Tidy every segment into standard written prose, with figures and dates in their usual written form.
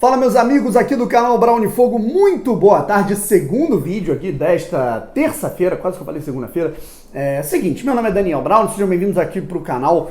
Fala meus amigos aqui do canal Brown Fogo, muito boa tarde, segundo vídeo aqui desta terça-feira, quase que eu falei segunda-feira. Seguinte, meu nome é Daniel Brown, sejam bem-vindos aqui para o canal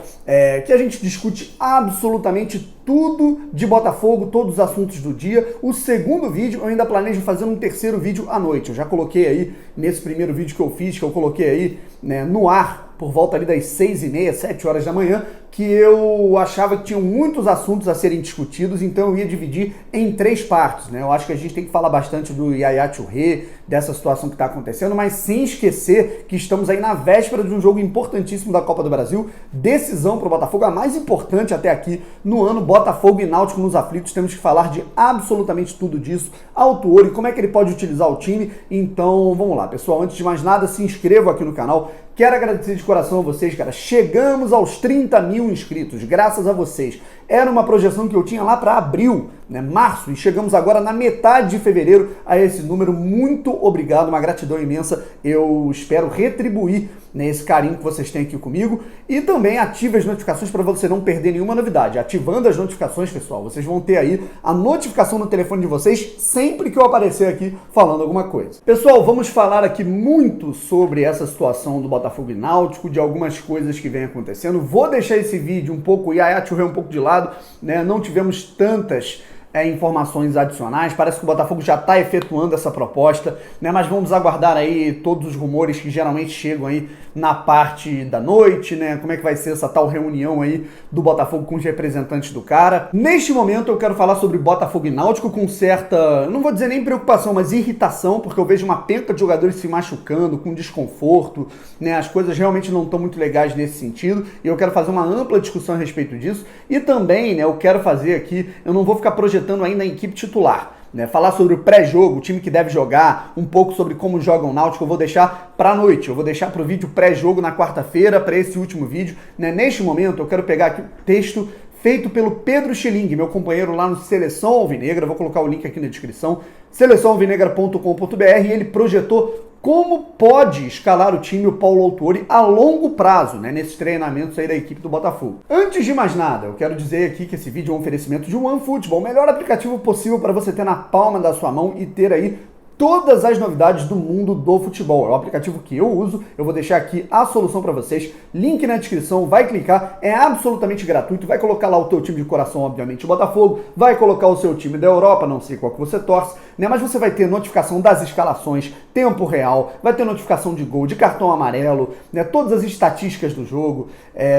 que a gente discute absolutamente tudo de Botafogo, todos os assuntos do dia. O segundo vídeo eu ainda planejo fazer um terceiro vídeo à noite, eu já coloquei aí nesse primeiro vídeo que eu fiz, que eu coloquei aí no ar por volta ali das 6h30, 7 horas da manhã, que eu achava que tinham muitos assuntos a serem discutidos, então eu ia dividir em 3 partes, né? Eu acho que a gente tem que falar bastante do Yaya Touré, dessa situação que está acontecendo, mas sem esquecer que estamos aí na véspera de um jogo importantíssimo da Copa do Brasil, decisão para o Botafogo, a mais importante até aqui no ano, Botafogo e Náutico nos aflitos. Temos que falar de absolutamente tudo disso, Autuori, como é que ele pode utilizar o time. Então vamos lá, pessoal, antes de mais nada, se inscrevam aqui no canal. Quero agradecer de coração a vocês, cara. Chegamos aos 30 mil inscritos, graças a vocês. Era uma projeção que eu tinha lá para abril, né, março, e chegamos agora na metade de fevereiro a esse número. Muito obrigado, uma gratidão imensa. Eu espero retribuir, né, esse carinho que vocês têm aqui comigo. E também ative as notificações para você não perder nenhuma novidade. Ativando as notificações, pessoal, vocês vão ter aí a notificação no telefone de vocês sempre que eu aparecer aqui falando alguma coisa. Pessoal, vamos falar aqui muito sobre essa situação do Botafogo e Náutico, de algumas coisas que vem acontecendo. Vou deixar esse vídeo um pouco, Yaya Touré um pouco de lado, né? Não tivemos tantas informações adicionais, parece que o Botafogo já está efetuando essa proposta, né? Mas vamos aguardar aí todos os rumores que geralmente chegam aí na parte da noite, né? Como é que vai ser essa tal reunião aí do Botafogo com os representantes do cara. Neste momento eu quero falar sobre Botafogo e Náutico com certa, não vou dizer nem preocupação, mas irritação, porque eu vejo uma penca de jogadores se machucando, com desconforto, né? As coisas realmente não estão muito legais nesse sentido, e eu quero fazer uma ampla discussão a respeito disso. E também, né, eu quero fazer aqui, eu não vou ficar projetando ainda a equipe titular, né? Falar sobre o pré-jogo, o time que deve jogar, um pouco sobre como joga o Náutico, eu vou deixar para a noite, eu vou deixar para o vídeo pré-jogo na quarta-feira, para esse último vídeo, né? Neste momento eu quero pegar aqui o texto feito pelo Pedro Schilling, meu companheiro lá no Seleção Alvinegra, vou colocar o link aqui na descrição, seleçãoalvinegra.com.br, e ele projetou como pode escalar o time o Paulo Autuori a longo prazo, né, nesses treinamentos aí da equipe do Botafogo. Antes de mais nada, eu quero dizer aqui que esse vídeo é um oferecimento de OneFootball, o melhor aplicativo possível para você ter na palma da sua mão e ter aí todas as novidades do mundo do futebol. É o aplicativo que eu uso, eu vou deixar aqui a solução para vocês, link na descrição, vai clicar, é absolutamente gratuito, vai colocar lá o teu time de coração, obviamente, o Botafogo, vai colocar o seu time da Europa, não sei qual que você torce, né, mas você vai ter notificação das escalações, tempo real, vai ter notificação de gol, de cartão amarelo, né, todas as estatísticas do jogo,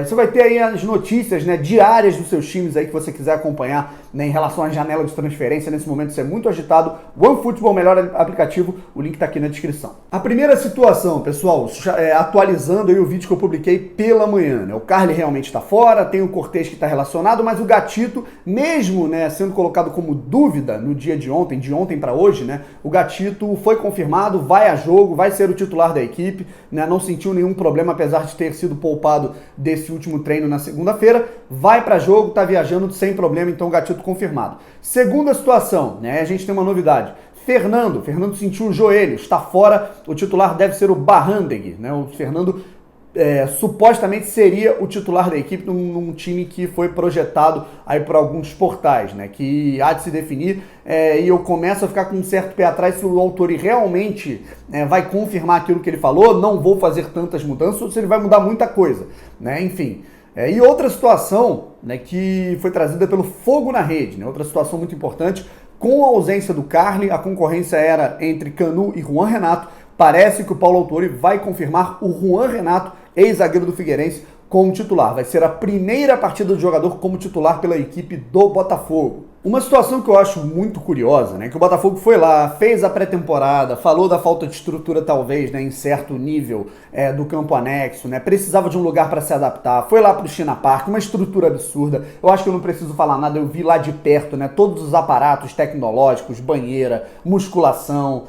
você vai ter aí as notícias, né, diárias dos seus times aí que você quiser acompanhar, né, em relação à janela de transferência. Nesse momento isso é muito agitado. OneFootball, melhor aplicativo, o link tá aqui na descrição. A primeira situação, pessoal, atualizando aí o vídeo que eu publiquei pela manhã, né, o Carly realmente está fora, tem o Cortez que está relacionado, mas o Gatito, mesmo, né, sendo colocado como dúvida no dia de ontem para hoje, né, o Gatito foi confirmado, vai a jogo, vai ser o titular da equipe, né, não sentiu nenhum problema, apesar de ter sido poupado desse último treino na segunda-feira, vai para jogo, tá viajando sem problema, então o Gatito confirmado. Segunda situação, né, a gente tem uma novidade. Fernando sentiu o joelho, está fora, o titular deve ser o Barrandeg, né? O Fernando supostamente seria o titular da equipe num time que foi projetado aí por alguns portais, né? Que há de se definir, e eu começo a ficar com um certo pé atrás se o Autuori realmente vai confirmar aquilo que ele falou, não vou fazer tantas mudanças, ou se ele vai mudar muita coisa, né? Enfim. E outra situação, né, que foi trazida pelo Fogo na Rede, né? Outra situação muito importante. Com a ausência do Carly, a concorrência era entre Canu e Juan Renato. Parece que o Paulo Autuori vai confirmar o Juan Renato, ex-zagueiro do Figueirense, como titular. Vai ser a primeira partida do jogador como titular pela equipe do Botafogo. Uma situação que eu acho muito curiosa, né, que o Botafogo foi lá, fez a pré-temporada, falou da falta de estrutura talvez, né, em certo nível do campo anexo, né, precisava de um lugar para se adaptar, foi lá para o China Park, uma estrutura absurda. Eu acho que eu não preciso falar nada, eu vi lá de perto, né, todos os aparatos tecnológicos, banheira, musculação,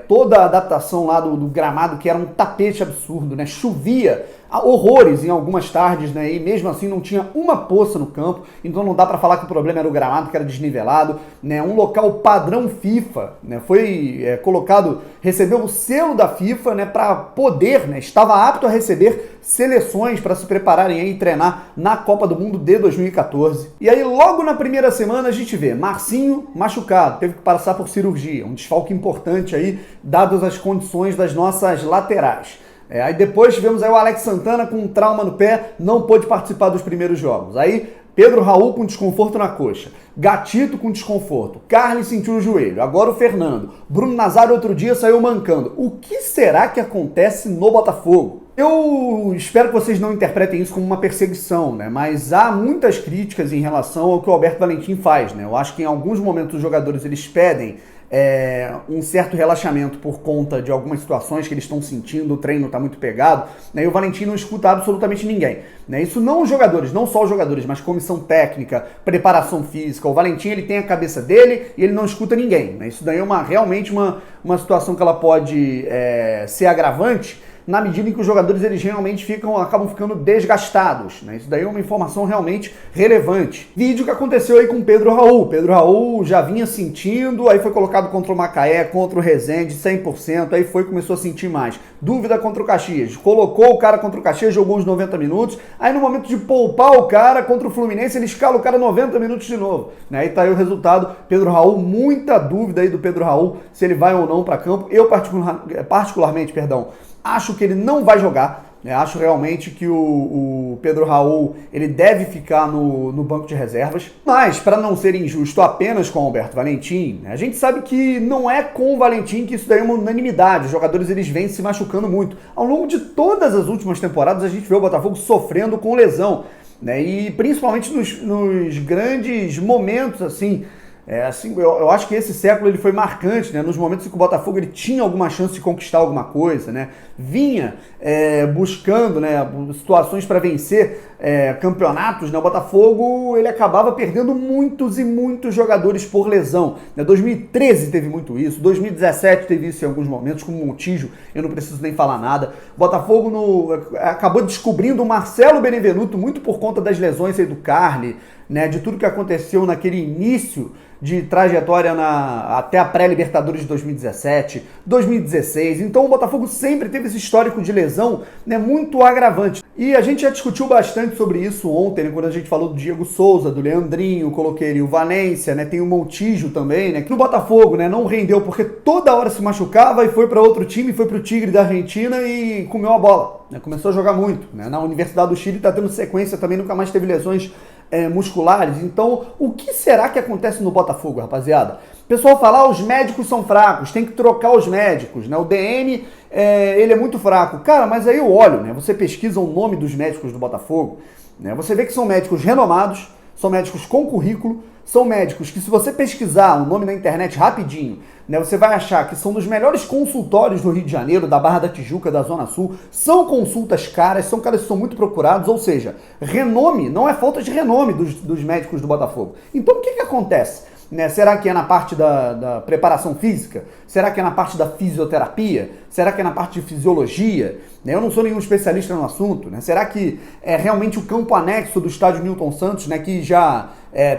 toda a adaptação lá do gramado, que era um tapete absurdo, né? Chovia horrores em algumas tardes, né? E mesmo assim não tinha uma poça no campo, então não dá para falar que o problema era o gramado, que era desnivelado, né? Um local padrão FIFA, né? Foi colocado, recebeu o selo da FIFA, né? Para poder, né? Estava apto a receber seleções para se prepararem aí e treinar na Copa do Mundo de 2014. E aí logo na primeira semana a gente vê Marcinho machucado, teve que passar por cirurgia, um desfalque importante aí, dadas as condições das nossas laterais. Aí depois tivemos aí o Alex Santana com um trauma no pé, não pôde participar dos primeiros jogos. Aí Pedro Raul com desconforto na coxa, Gatito com desconforto, Carlos sentiu o joelho, agora o Fernando, Bruno Nazário outro dia saiu mancando. O que será que acontece no Botafogo? Eu espero que vocês não interpretem isso como uma perseguição, né? Mas há muitas críticas em relação ao que o Alberto Valentim faz, né? Eu acho que em alguns momentos os jogadores eles pedem um certo relaxamento por conta de algumas situações que eles estão sentindo, o treino está muito pegado, né, e o Valentim não escuta absolutamente ninguém, né, isso não os jogadores, não só os jogadores, mas comissão técnica, preparação física, o Valentim ele tem a cabeça dele e ele não escuta ninguém, né, isso daí é realmente uma situação que ela pode ser agravante, na medida em que os jogadores eles realmente acabam ficando desgastados, né? Isso daí é uma informação realmente relevante. Vídeo que aconteceu aí com o Pedro Raul. Pedro Raul já vinha sentindo, aí foi colocado contra o Macaé, contra o Resende, 100%, aí começou a sentir mais. Dúvida contra o Caxias. Colocou o cara contra o Caxias, jogou uns 90 minutos, aí no momento de poupar o cara contra o Fluminense, ele escala o cara 90 minutos de novo. Né? Aí tá aí o resultado, Pedro Raul, muita dúvida aí do Pedro Raul, se ele vai ou não para campo. Eu particularmente, acho que ele não vai jogar, né? Acho realmente que o Pedro Raul ele deve ficar no banco de reservas, mas para não ser injusto apenas com o Alberto Valentim, né? A gente sabe que não é com o Valentim que isso daí é uma unanimidade, os jogadores eles vêm se machucando muito. Ao longo de todas as últimas temporadas a gente vê o Botafogo sofrendo com lesão, né? E principalmente nos grandes momentos assim, eu acho que esse século ele foi marcante, né? Nos momentos em que o Botafogo ele tinha alguma chance de conquistar alguma coisa, né? Vinha buscando, né, situações para vencer campeonatos, né? O Botafogo ele acabava perdendo muitos e muitos jogadores por lesão, né? 2013 teve muito isso, 2017 teve isso em alguns momentos, como o Montijo, eu não preciso nem falar nada. O Botafogo acabou descobrindo o Marcelo Benevenuto muito por conta das lesões aí do Carli, né? De tudo que aconteceu naquele início de trajetória até a pré-Libertadores de 2017, 2016. Então o Botafogo sempre teve esse histórico de lesão, né, muito agravante. E a gente já discutiu bastante sobre isso ontem, né, quando a gente falou do Diego Souza, do Leandrinho, coloquei ali o Valência, né, tem o Montijo também, né, que no Botafogo, né, não rendeu porque toda hora se machucava e foi para outro time, foi para o Tigre da Argentina e comeu a bola, né, começou a jogar muito, né, na Universidade do Chile está tendo sequência também, nunca mais teve lesões musculares. Então, o que será que acontece no Botafogo, rapaziada? O pessoal fala, os médicos são fracos, tem que trocar os médicos, né? O DM, ele é muito fraco. Cara, mas aí eu olho, né? Você pesquisa o nome dos médicos do Botafogo, né? Você vê que são médicos renomados, são médicos com currículo, são médicos que se você pesquisar o nome na internet rapidinho, né, você vai achar que são dos melhores consultórios do Rio de Janeiro, da Barra da Tijuca, da Zona Sul, são consultas caras, são caras que são muito procurados, ou seja, renome, não é falta de renome dos médicos do Botafogo. Então o que acontece? Né? Será que é na parte da preparação física? Será que é na parte da fisioterapia? Será que é na parte de fisiologia? Né? Eu não sou nenhum especialista no assunto. Né? Será que é realmente o campo anexo do estádio Newton Santos, né, que já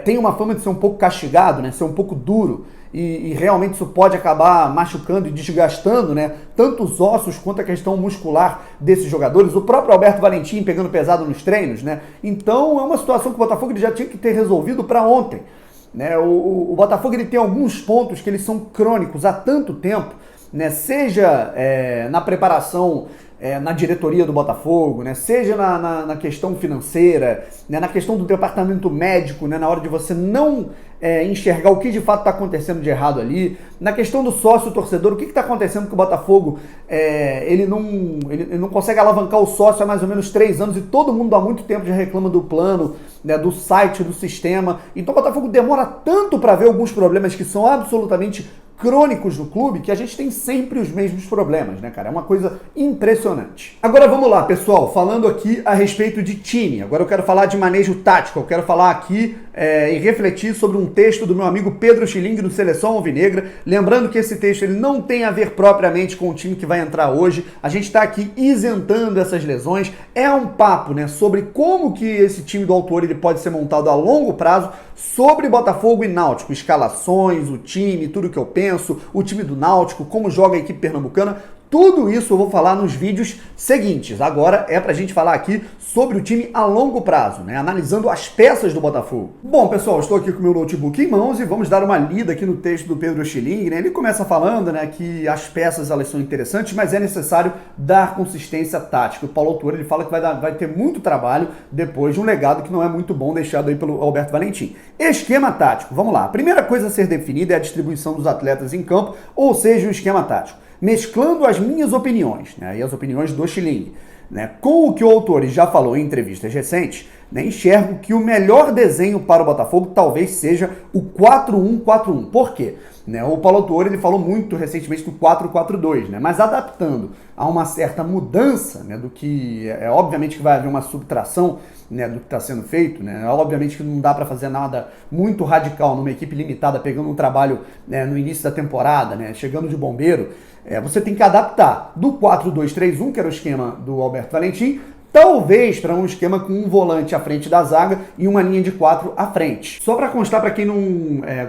tem uma fama de ser um pouco castigado, né, ser um pouco duro, e realmente isso pode acabar machucando e desgastando, né, tanto os ossos quanto a questão muscular desses jogadores, o próprio Alberto Valentim pegando pesado nos treinos, né? Então é uma situação que o Botafogo ele já tinha que ter resolvido para ontem. Né? O Botafogo ele tem alguns pontos que eles são crônicos há tanto tempo, né? Seja na preparação, na diretoria do Botafogo, né? Seja na questão financeira, né? Na questão do departamento médico, né? Na hora de você não enxergar o que de fato está acontecendo de errado ali, na questão do sócio torcedor, o que está acontecendo que o Botafogo ele não consegue alavancar o sócio há mais ou menos 3 anos e todo mundo há muito tempo já reclama do plano, né, do site, do sistema. Então o Botafogo demora tanto para ver alguns problemas que são absolutamente crônicos do clube, que a gente tem sempre os mesmos problemas, né, cara? É uma coisa impressionante. Agora vamos lá, pessoal, falando aqui a respeito de time. Agora eu quero falar de manejo tático, eu quero falar aqui e refletir sobre um texto do meu amigo Pedro Schilling no Seleção Alvinegra. Lembrando que esse texto ele não tem a ver propriamente com o time que vai entrar hoje. A gente está aqui isentando essas lesões. É um papo, né, sobre como que esse time do autor ele pode ser montado a longo prazo, sobre Botafogo e Náutico, escalações, o time, tudo que eu penso, o time do Náutico, como joga a equipe pernambucana, Tudo isso eu vou falar nos vídeos seguintes. Agora é pra gente falar aqui sobre o time a longo prazo, né? Analisando as peças do Botafogo. Bom, pessoal, estou aqui com o meu notebook em mãos e vamos dar uma lida aqui no texto do Pedro Schilling, né? Ele começa falando, né, que as peças elas são interessantes, mas é necessário dar consistência tática. O Paulo Autuori, ele fala que vai ter muito trabalho depois de um legado que não é muito bom deixado aí pelo Alberto Valentim. Esquema tático, vamos lá. A primeira coisa a ser definida é a distribuição dos atletas em campo, ou seja, o esquema tático. Mesclando as minhas opiniões, né, e as opiniões do Schilling, né, com o que o Autuori já falou em entrevistas recentes, né, enxergo que o melhor desenho para o Botafogo talvez seja o 4-1-4-1. Por quê? Né, o Paulo Autuori, ele falou muito recentemente do 4-4-2, né, mas adaptando a uma certa mudança, né, do que obviamente que vai haver uma subtração, né, do que está sendo feito, né, obviamente que não dá para fazer nada muito radical numa equipe limitada, pegando um trabalho, né, no início da temporada, né, chegando de bombeiro. Você tem que adaptar do 4-2-3-1, que era o esquema do Alberto Valentim, talvez para um esquema com um volante à frente da zaga e uma linha de 4 à frente. Só para constar, para quem não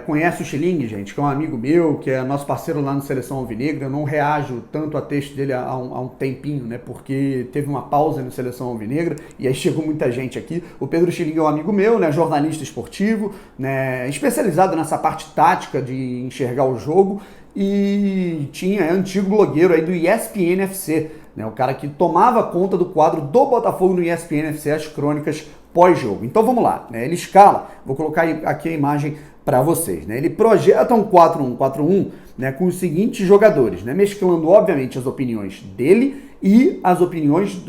conhece o Schilling, gente, que é um amigo meu, que é nosso parceiro lá no Seleção Alvinegra, eu não reajo tanto a texto dele há um tempinho, né, porque teve uma pausa no Seleção Alvinegra e aí chegou muita gente aqui. O Pedro Schilling é um amigo meu, né, jornalista esportivo, né, especializado nessa parte tática de enxergar o jogo, e é antigo blogueiro aí do ESPN FC, né, o cara que tomava conta do quadro do Botafogo no ESPN FC, as crônicas pós-jogo. Então vamos lá, né, ele escala, vou colocar aqui a imagem para vocês, né, ele projeta um 4-1-4-1, né, com os seguintes jogadores, né, mesclando obviamente as opiniões dele e as opiniões,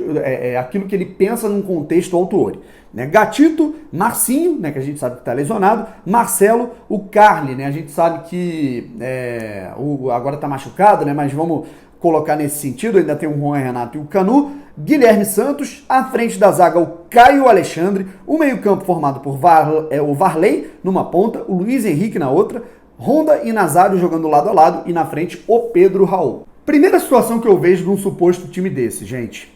aquilo que ele pensa num contexto Autuori. Né, Gatito, Marcinho, né, que a gente sabe que está lesionado, Marcelo, o Carli, né, a gente sabe que agora está machucado, né, mas vamos colocar nesse sentido, ainda tem o Juan Renato e o Canu, Guilherme Santos, à frente da zaga o Caio Alexandre, o meio-campo formado por o Varley numa ponta, o Luiz Henrique na outra, Honda e Nazário jogando lado a lado e na frente o Pedro Raul. Primeira situação que eu vejo de um suposto time desse, gente.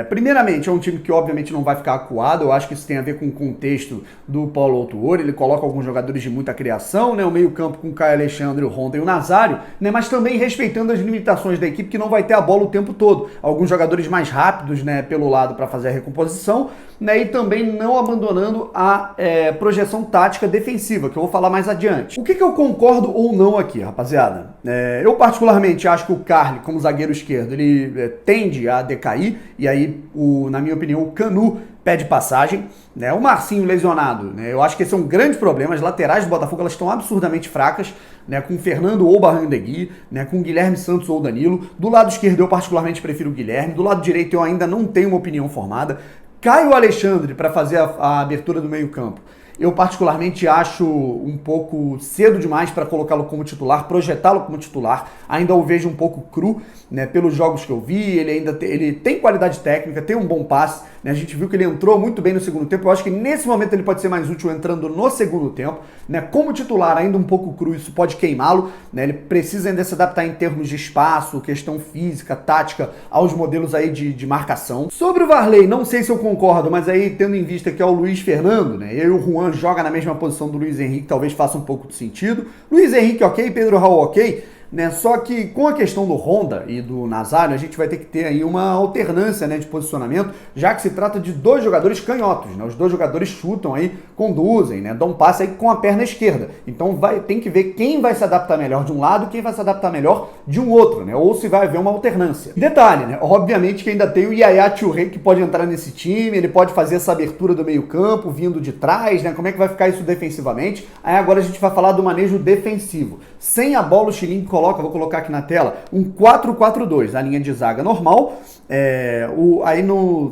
Primeiramente, é um time que obviamente não vai ficar acuado. Eu acho que isso tem a ver com o contexto do Paulo Autuori. Ele coloca alguns jogadores de muita criação, né? O meio-campo com o Caio Alexandre, o Honda e o Nazário, né? Mas também respeitando as limitações da equipe, que não vai ter a bola o tempo todo. Alguns jogadores mais rápidos, né, pelo lado para fazer a recomposição, né? E também não abandonando a projeção tática defensiva, que eu vou falar mais adiante. O que eu concordo ou não aqui, rapaziada? Eu particularmente acho que o Carli, como zagueiro esquerdo, ele tende a decair, e aí, na minha opinião, o Canu pede passagem, né? O Marcinho lesionado, né? Eu acho que esse é um grande problema. As laterais do Botafogo, elas estão absurdamente fracas, né? Com o Fernando ou Barrandegui, né? Com o Guilherme Santos ou Danilo. Do lado esquerdo eu particularmente prefiro o Guilherme, do lado direito eu ainda não tenho uma opinião formada. Caio Alexandre para fazer a abertura do meio campo. Eu particularmente acho um pouco cedo demais para colocá-lo como titular, projetá-lo como titular. Ainda o vejo um pouco cru, né, pelos jogos que eu vi. Ele tem qualidade técnica, tem um bom passe, né, a gente viu que ele entrou muito bem no segundo tempo. Eu acho que nesse momento ele pode ser mais útil entrando no segundo tempo, né, como titular ainda um pouco cru, isso pode queimá-lo, né, ele precisa ainda se adaptar em termos de espaço, questão física, tática, aos modelos aí de marcação. Sobre o Varley, não sei se eu concordo, mas aí tendo em vista que é o Luiz Fernando, né, e o Juan joga na mesma posição do Luiz Henrique, talvez faça um pouco de sentido. Luiz Henrique ok, Pedro Raul ok, né? Só que com a questão do Honda e do Nazário, a gente vai ter que ter aí uma alternância, né, de posicionamento, já que se trata de dois jogadores canhotos, né? Os dois jogadores chutam aí, conduzem, né, dão passe aí com a perna esquerda. Então tem que ver quem vai se adaptar melhor de um lado, quem vai se adaptar melhor de um outro, né? Ou se vai haver uma alternância. Detalhe, né? Obviamente que ainda tem o Yaya Touré que pode entrar nesse time, ele pode fazer essa abertura do meio-campo, vindo de trás, né? Como é que vai ficar isso defensivamente? Aí agora a gente vai falar do manejo defensivo. Sem a bola, o Schilling coloca, vou colocar aqui na tela, um 4-4-2, a linha de zaga normal,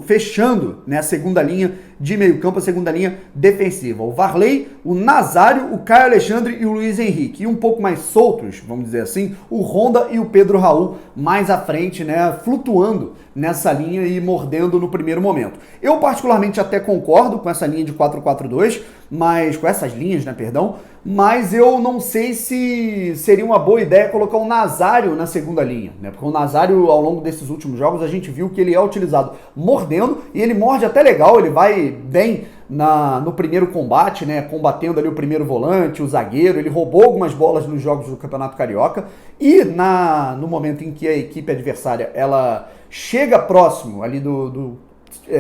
fechando, né, a segunda linha de meio campo, a segunda linha defensiva. O Varley, o Nazário, o Caio Alexandre e o Luiz Henrique. E um pouco mais soltos, vamos dizer assim, o Honda e o Pedro Raul mais à frente, né, flutuando nessa linha e mordendo no primeiro momento. Eu particularmente até concordo com essa linha de 4-4-2, mas com essas linhas, né, perdão, mas eu não sei se seria uma boa ideia colocar o Nazário na segunda linha, né? Porque o Nazário, ao longo desses últimos jogos, a gente viu que ele é utilizado mordendo, e ele morde até legal, ele vai bem no primeiro combate, né, combatendo ali o primeiro volante, o zagueiro, ele roubou algumas bolas nos jogos do Campeonato Carioca e no momento em que a equipe adversária ela chega próximo ali do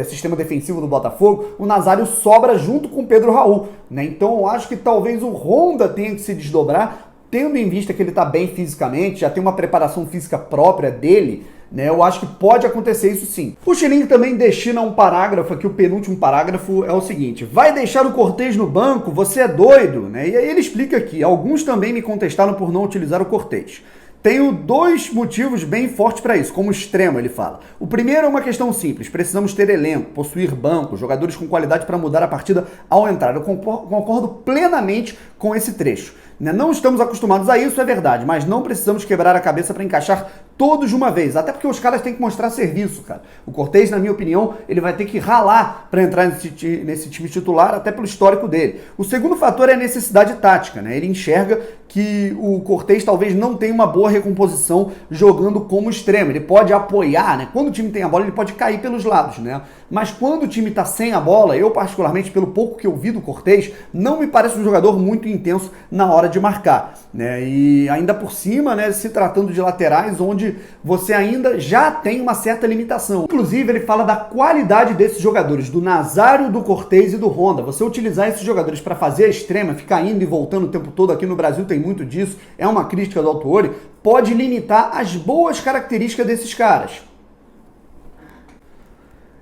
sistema defensivo do Botafogo, o Nazário sobra junto com o Pedro Raul, né? Então eu acho que talvez o Honda tenha que se desdobrar, tendo em vista que ele está bem fisicamente, já tem uma preparação física própria dele, né? Eu acho que pode acontecer isso sim. O Chiling também destina um parágrafo aqui, o penúltimo parágrafo é o seguinte: vai deixar o Cortez no banco? Você é doido, né? E aí ele explica aqui: alguns também me contestaram por não utilizar o Cortez. Tenho dois motivos bem fortes para isso, como extremo, ele fala. O primeiro é uma questão simples: precisamos ter elenco, possuir banco, jogadores com qualidade para mudar a partida ao entrar. Eu concordo plenamente com esse trecho. Não estamos acostumados a isso, é verdade, mas não precisamos quebrar a cabeça para encaixar todos de uma vez, até porque os caras têm que mostrar serviço, cara. O Cortez, na minha opinião, ele vai ter que ralar para entrar nesse time titular, até pelo histórico dele. O segundo fator é a necessidade tática, né? Ele enxerga que o Cortez talvez não tenha uma boa recomposição jogando como extremo. Ele pode apoiar, né? Quando o time tem a bola, ele pode cair pelos lados, né? Mas quando o time tá sem a bola, eu particularmente, pelo pouco que eu vi do Cortez, não me parece um jogador muito intenso na hora de marcar, né? E ainda por cima, né, se tratando de laterais onde você ainda já tem uma certa limitação. Inclusive, ele fala da qualidade desses jogadores, do Nazário, do Cortez e do Honda. Você utilizar esses jogadores para fazer a extrema, ficar indo e voltando o tempo todo, aqui no Brasil tem muito disso, é uma crítica do Autuori, pode limitar as boas características desses caras.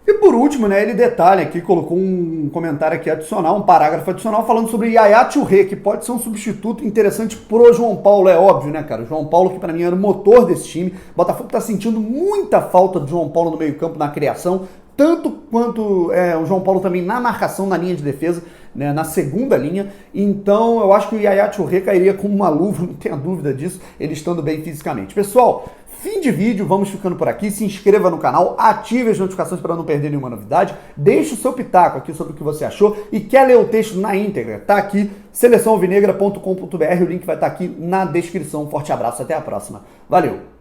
E por último, né, ele detalha aqui, colocou um comentário aqui adicional, um parágrafo adicional falando sobre Yaya Touré, que pode ser um substituto interessante pro João Paulo, é óbvio, né, cara? O João Paulo, que pra mim era o motor desse time, o Botafogo tá sentindo muita falta do João Paulo no meio-campo, na criação, tanto quanto o João Paulo também na marcação, na linha de defesa, né, na segunda linha. Então eu acho que o Yaya Touré cairia como uma luva, não tenha dúvida disso, ele estando bem fisicamente. Pessoal, fim de vídeo, vamos ficando por aqui. Se inscreva no canal, ative as notificações para não perder nenhuma novidade. Deixe o seu pitaco aqui sobre o que você achou e quer ler o texto na íntegra, tá aqui, seleçãoalvinegra.com.br, o link vai estar aqui na descrição. Um forte abraço, até a próxima. Valeu!